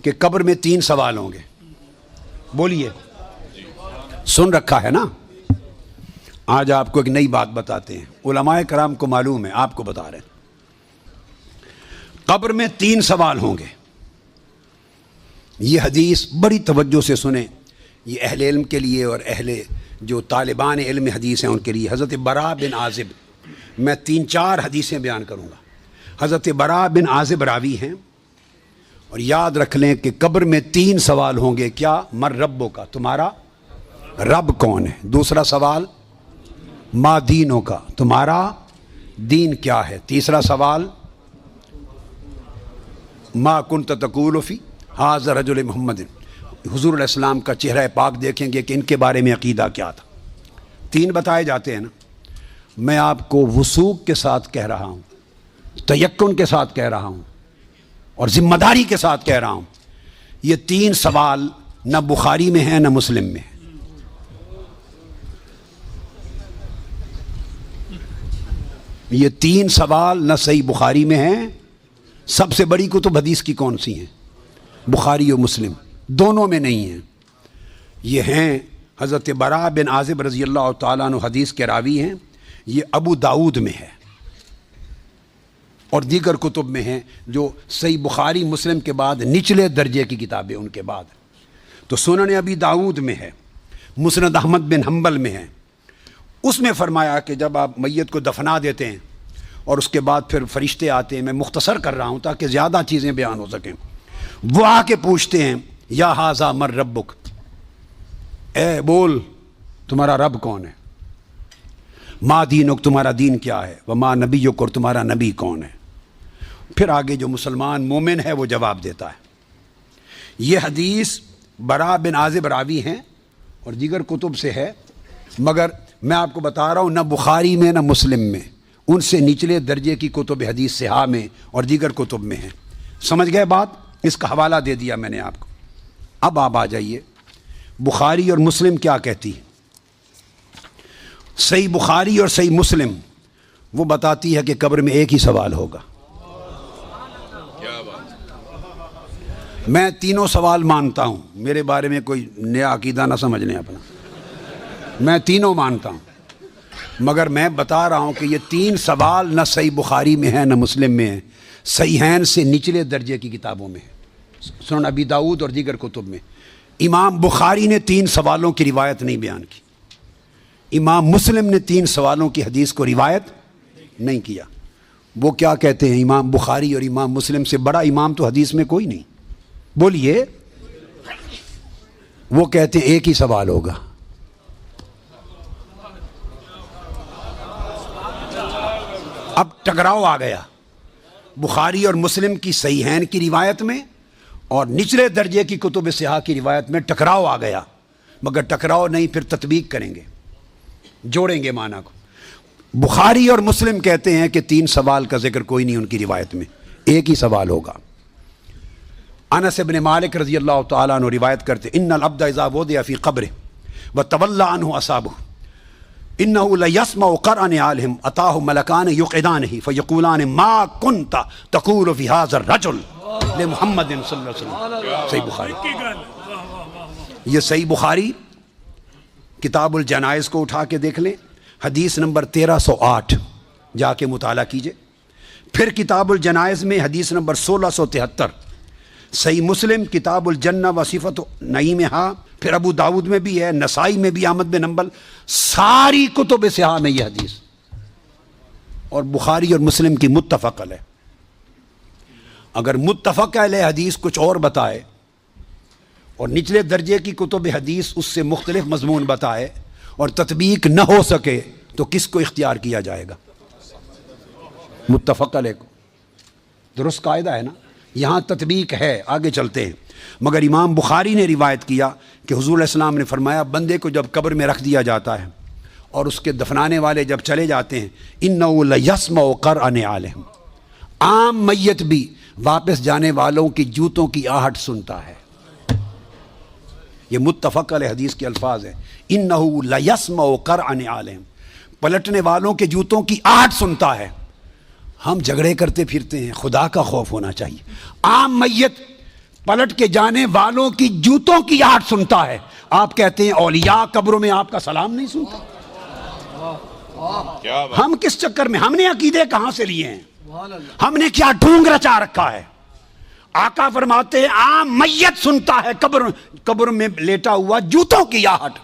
کہ قبر میں 3 سوال ہوں گے. بولیے, سن رکھا ہے نا؟ آج آپ کو ایک نئی بات بتاتے ہیں. علماء کرام کو معلوم ہے, آپ کو بتا رہے ہیں. قبر میں 3 سوال ہوں گے. یہ حدیث بڑی توجہ سے سنیں. یہ اہل علم کے لیے اور اہل جو طالبان علم حدیث ہیں ان کے لیے. حضرت براء بن عازب, میں 3-4 حدیثیں بیان کروں گا. حضرت براء بن عازب راوی ہیں, اور یاد رکھ لیں کہ قبر میں 3 سوال ہوں گے. کیا؟ مر ربوں کا, تمہارا رب کون ہے. دوسرا سوال ما دینوں کا, تمہارا دین کیا ہے. تیسرا سوال ما کنت تقول فی ھذا رجل محمد, حضور علیہ السلام کا چہرہ پاک دیکھیں گے کہ ان کے بارے میں عقیدہ کیا تھا. 3 بتائے جاتے ہیں نا. میں آپ کو وثوق کے ساتھ کہہ رہا ہوں, تیقن کے ساتھ کہہ رہا ہوں, اور ذمہ داری کے ساتھ کہہ رہا ہوں, یہ 3 سوال نہ بخاری میں ہیں نہ مسلم میں ہیں. یہ 3 سوال نہ صحیح بخاری میں ہیں. سب سے بڑی کتب حدیث کی کون سی ہیں؟ بخاری و مسلم, دونوں میں نہیں ہیں. یہ ہیں حضرت براء بن عازب رضی اللہ تعالیٰ عنہ حدیث کے راوی ہیں. یہ ابو داؤد میں ہے اور دیگر کتب میں ہیں جو صحیح بخاری مسلم کے بعد نچلے درجے کی کتابیں ان کے بعد. تو سنن ابی داؤد میں ہے, مسند احمد بن حنبل میں ہے. اس میں فرمایا کہ جب آپ میت کو دفنا دیتے ہیں اور اس کے بعد پھر فرشتے آتے ہیں, میں مختصر کر رہا ہوں تاکہ زیادہ چیزیں بیان ہو سکیں. وہ آ کے پوچھتے ہیں یا ھذا مر ربک, اے بول تمہارا رب کون ہے. ما دینک, تمہارا دین کیا ہے. وما نبیک, اور تمہارا نبی کون ہے. پھر آگے جو مسلمان مومن ہے وہ جواب دیتا ہے. یہ حدیث براء بن عازب راوی ہیں اور دیگر کتب سے ہے, مگر میں آپ کو بتا رہا ہوں نہ بخاری میں نہ مسلم میں, ان سے نچلے درجے کی کتب حدیث صحاح میں اور دیگر کتب میں ہیں. سمجھ گئے بات؟ اس کا حوالہ دے دیا میں نے آپ کو. اب آپ آ جائیے, بخاری اور مسلم کیا کہتی ہے. صحیح بخاری اور صحیح مسلم وہ بتاتی ہے کہ قبر میں ایک ہی سوال ہوگا. میں تینوں سوال مانتا ہوں, میرے بارے میں کوئی نیا عقیدہ نہ سمجھ لیں اپنا. میں تینوں مانتا ہوں, مگر میں بتا رہا ہوں کہ یہ 3 سوال نہ صحیح بخاری میں ہیں نہ مسلم میں ہیں, صحیحین سے نچلے درجے کی کتابوں میں ہیں, سنن ابی داؤد اور دیگر کتب میں. امام بخاری نے 3 سوالوں کی روایت نہیں بیان کی. امام مسلم نے 3 سوالوں کی حدیث کو روایت نہیں کیا. وہ کیا کہتے ہیں, امام بخاری اور امام مسلم سے بڑا امام تو حدیث میں کوئی نہیں. بولیے. وہ کہتے ہیں ایک ہی سوال ہوگا. اب ٹکراؤ آ گیا بخاری اور مسلم کی صحیحین کی روایت میں اور نچلے درجے کی کتب صحاح کی روایت میں ٹکراؤ آ گیا. مگر ٹکراؤ نہیں, پھر تطبیق کریں گے, جوڑیں گے معنی کو. بخاری اور مسلم کہتے ہیں کہ 3 سوال کا ذکر کوئی نہیں ان کی روایت میں, ایک ہی سوال ہوگا. انس بن مالک رضی اللہ تعالیٰ عنہ روایت کرتے ان العبد اذا وضع فی قبره وتولى عنه اصحابه انه ليسمع قرأ نعالهم اتاه ملکان یقعدانه فیقولان ما كنت تقول في هذا الرجل لمحمد صلی اللہ علیہ وسلم. صحیح بخاری. یہ صحیح بخاری کتاب الجنائز کو اٹھا کے دیکھ لیں, حدیث نمبر 1308 جا کے مطالعہ کیجئے. پھر کتاب الجنائز میں حدیث نمبر 1673. صحیح مسلم کتاب الجنہ و صفت نعیمہا, پھر ابو داود میں بھی ہے, نسائی میں بھی, احمد بن حنبل, ساری کتب صحاح میں یہ حدیث, اور بخاری اور مسلم کی متفق علیہ. اگر متفق علیہ حدیث کچھ اور بتائے اور نچلے درجے کی کتب حدیث اس سے مختلف مضمون بتائے اور تطبیق نہ ہو سکے تو کس کو اختیار کیا جائے گا؟ متفق علیہ کو. درست قاعدہ ہے نا. یہاں تطبیق ہے, آگے چلتے ہیں. مگر امام بخاری نے روایت کیا کہ حضور علیہ السلام نے فرمایا بندے کو جب قبر میں رکھ دیا جاتا ہے اور اس کے دفنانے والے جب چلے جاتے ہیں, انہ لیسمع قرأ نعالہم, عام میت بھی واپس جانے والوں کی جوتوں کی آہٹ سنتا ہے. یہ متفق علیہ حدیث کے الفاظ ہیں, انہ لیسمع قرأ نعالہم, پلٹنے والوں کے جوتوں کی آہٹ سنتا ہے. ہم جھگڑے کرتے پھرتے ہیں, خدا کا خوف ہونا چاہیے. عام میت پلٹ کے جانے والوں کی جوتوں کی آہٹ سنتا ہے. آپ کہتے ہیں اولیاء قبروں میں آپ کا سلام نہیں سنتے. ہم کس چکر میں, ہم نے عقیدے کہاں سے لیے ہیں, ہم نے کیا ڈھونگ رچا رکھا ہے. آقا فرماتے ہیں عام میت سنتا ہے قبر میں لیٹا ہوا جوتوں کی آہٹ.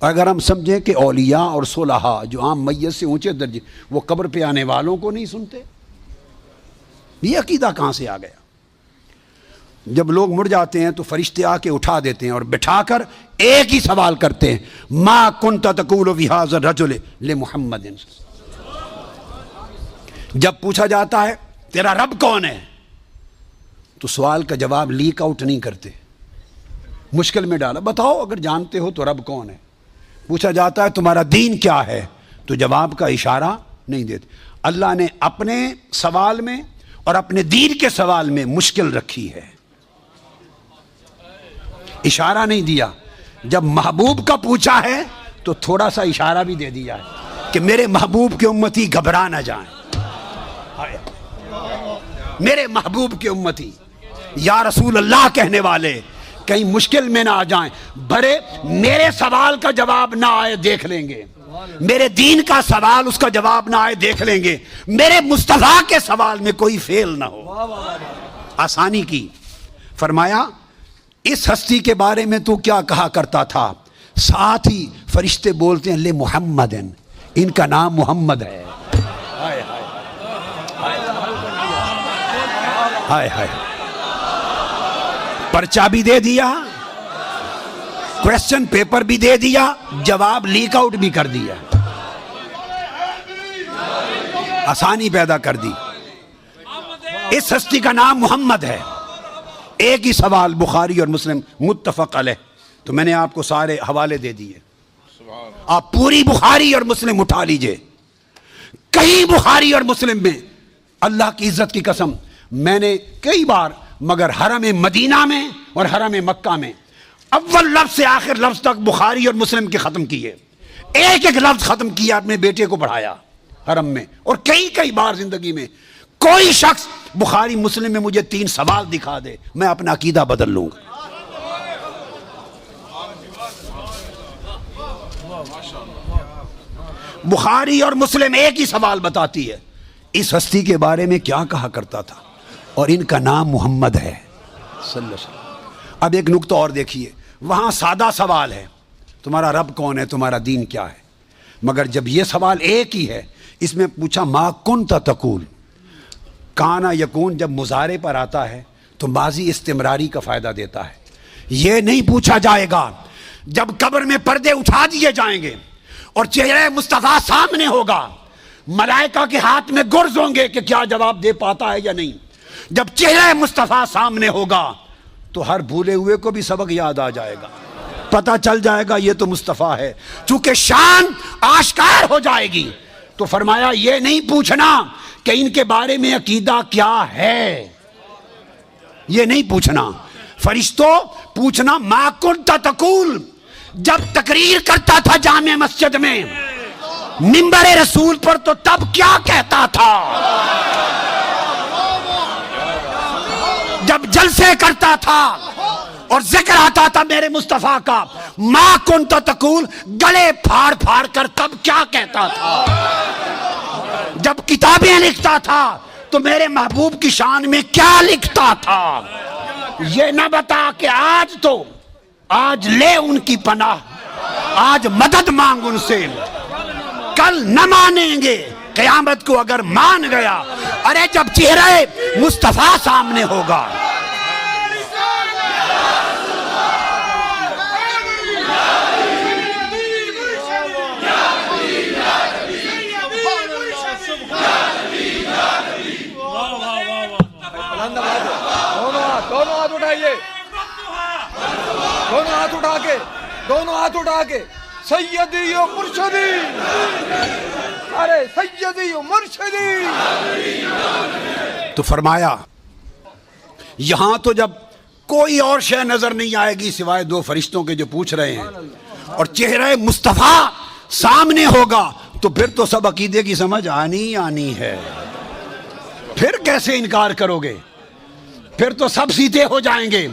اور اگر ہم سمجھیں کہ اولیاء اور صلحاء جو عام میت سے اونچے درجے, وہ قبر پہ آنے والوں کو نہیں سنتے, یہ عقیدہ کہاں سے آ گیا؟ جب لوگ مر جاتے ہیں تو فرشتے آ کے اٹھا دیتے ہیں اور بٹھا کر ایک ہی سوال کرتے ہیں, ما کنت تقول فی ھذا الرجل لمحمد. جب پوچھا جاتا ہے تیرا رب کون ہے, تو سوال کا جواب لیک آؤٹ نہیں کرتے, مشکل میں ڈالا, بتاؤ اگر جانتے ہو تو رب کون ہے. پوچھا جاتا ہے تمہارا دین کیا ہے, تو جواب کا اشارہ نہیں دیتے. اللہ نے اپنے سوال میں اور اپنے دین کے سوال میں مشکل رکھی ہے, اشارہ نہیں دیا. جب محبوب کا پوچھا ہے تو تھوڑا سا اشارہ بھی دے دیا ہے کہ میرے محبوب کے امتی گھبرا نہ جائیں, میرے محبوب کے امتی یا رسول اللہ کہنے والے کہیں مشکل میں نہ آ جائیں. برے میرے سوال کا جواب نہ آئے دیکھ لیں گے, میرے دین کا سوال اس کا جواب نہ آئے دیکھ لیں گے, میرے مصطفیٰ کے سوال میں کوئی فیل نہ ہو. آسانی کی. فرمایا اس ہستی کے بارے میں تو کیا کہا کرتا تھا, ساتھ ہی فرشتے بولتے ہیں لے محمد, ان کا نام محمد ہے. ہائے ہائے, پرچہ بھی دے دیا, کویسچن پیپر بھی دے دیا, جواب لیک آؤٹ بھی کر دیا, آسانی پیدا کر دی. اس ہستی کا نام محمد ہے. ایک ہی سوال بخاری اور مسلم متفق علیہ, تو میں نے آپ کو سارے حوالے دے دیے, آپ پوری بخاری اور مسلم اٹھا لیجئے. کئی بخاری اور مسلم میں اللہ کی عزت کی قسم میں نے کئی بار, مگر حرم مدینہ میں اور حرم مکہ میں اول لفظ سے آخر لفظ تک بخاری اور مسلم کے ختم کیے, ایک ایک لفظ ختم کیا, اپنے بیٹے کو پڑھایا حرم میں. اور کئی بار زندگی میں کوئی شخص بخاری مسلم میں مجھے 3 سوال دکھا دے, میں اپنا عقیدہ بدل لوں گا. بخاری اور مسلم ایک ہی سوال بتاتی ہے, اس ہستی کے بارے میں کیا کہا کرتا تھا, اور ان کا نام محمد ہے صلی اللہ علیہ وسلم. اب ایک نقطہ اور دیکھیے, وہاں سادہ سوال ہے تمہارا رب کون ہے, تمہارا دین کیا ہے, مگر جب یہ سوال ایک ہی ہے, اس میں پوچھا ما کنت تقول, کانا یکون جب مضارع پر آتا ہے تو ماضی استمراری کا فائدہ دیتا ہے. یہ نہیں پوچھا جائے گا جب قبر میں پردے اٹھا دیے جائیں گے اور چہرہ مصطفیٰ سامنے ہوگا, ملائکہ کے ہاتھ میں گرز ہوں گے کہ کیا جواب دے پاتا ہے یا نہیں. جب چہرہ مصطفیٰ سامنے ہوگا تو ہر بھولے ہوئے کو بھی سبق یاد آ جائے گا, پتہ چل جائے گا یہ تو مصطفیٰ ہے. چونکہ شان آشکار ہو جائے گی تو فرمایا یہ نہیں پوچھنا کہ ان کے بارے میں عقیدہ کیا ہے, یہ نہیں پوچھنا. فرشتوں پوچھنا ما کنت تقول, جب تقریر کرتا تھا جامع مسجد میں منبر رسول پر تو تب کیا کہتا تھا, جب جلسے کرتا تھا اور ذکر آتا تھا میرے مصطفیٰ کا, ما کنت تقول گلے پھاڑ پھاڑ کر تب کیا کہتا تھا, جب کتابیں لکھتا تھا تو میرے محبوب کی شان میں کیا لکھتا تھا. یہ نہ بتا کہ آج لے ان کی پناہ, آج مدد مانگ ان سے, کل نہ مانیں گے, قیامت کو اگر مان گیا. ارے جب چہرہ مصطفیٰ سامنے ہوگا, دونوں ہاتھ اٹھا کے سیدی و مرشدی, ارے سیدی و مرشدی. تو فرمایا یہاں تو جب کوئی اور شے نظر نہیں آئے گی سوائے 2 فرشتوں کے جو پوچھ رہے ہیں, اور چہرہ مصطفیٰ سامنے ہوگا تو پھر تو سب عقیدے کی سمجھ آنی ہے. پھر کیسے انکار کرو گے. پھر تو سب سیدھے ہو جائیں گے.